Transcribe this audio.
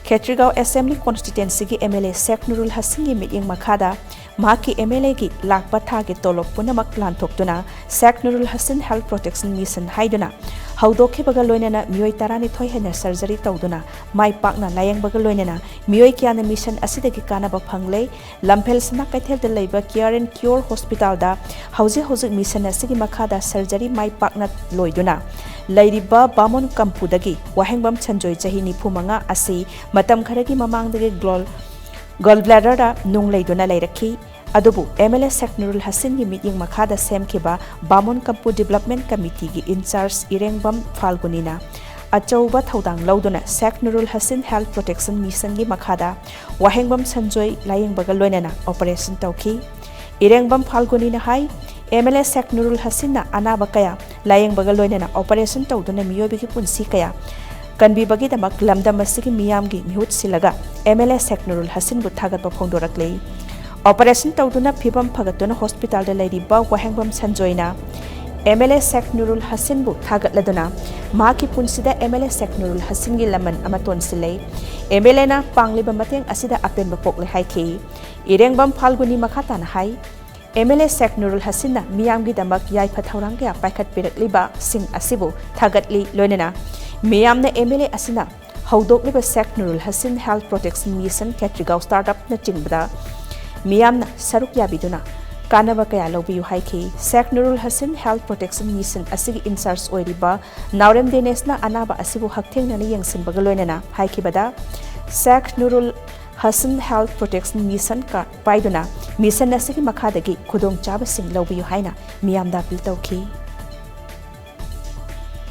Khetrigao Assembly Constituency ki MLA Sheikh Noorul Hassan ki meeting makhada mahaki MLA ki lakpa thagi tolok punamak plan thoktuna Sheikh Noorul Hassan Helth Protection Mission haiduna haudokhe baga loinana miyoi tarani thoi hena surgery tawduna mai pakna layang baga loinana miyoi kyana mission asidagi kanaba phangle lamphel sna kaithel de leiba care and cure hospital da hauji mission asigi makhada surgery mai pakna loiduna lairiba bamon kampudagi wahengbam chanjoi chahi nifu manga asi matam kharagi mamangdagi gallbladder da nung leiduna leirakhi adubu MLA Sheikh Noorul Hassan ki meeting makhada semkhiba bamon kampu development committee ki in charge irengbam falgunina achauba thodang lauduna Sheikh Noorul Hassan Health Protection Mission ki makhada wahengbam sanjoi layeng baga loinana operation tawki irengbam falgunina hai MLA Sheikh Noorul Hassan na anaba kaya layeng baga loinana operation tawduna miyobi ki punsi kaya kanbi bagi damak lamdam masigi miyam gi mihut silaga MLA Sheikh Noorul Hassan bu thagat ba phongdoraklei operation tawduna phibam phagatuna hospital da lairiba wahengbam sanjoina MLA Sheikh Noorul Hassan bu thagatladuna maki punsida MLA Sheikh Noorul Hassan gi laman amaton silei MLA na pangliba mateng asida apen ba pokle haiki irengbam phalguni makhata na hai MLA Sheikh Noorul Hassan na miyam gi damak yai phathorang kya paikhat pirakliba sing asibu thagatli loinena miyam na MLA asina haudokliba Sheikh Noorul Hassan Health Protection Mission Khetrigao startup na chingbada Miyam na saruk yabiduna kanaba kaya lobiyu haiki Sheikh Noorul Hassan Health Protection Mission asigi in charge oiriba naurem denes na anaba asibu haktheng na yengsin bagaloinana haiki bada Sheikh Noorul Hassan Health Protection Mission ka paiduna mission asigi makhadagi khudong chaba sing lobiyu haina miyam da appeal tawki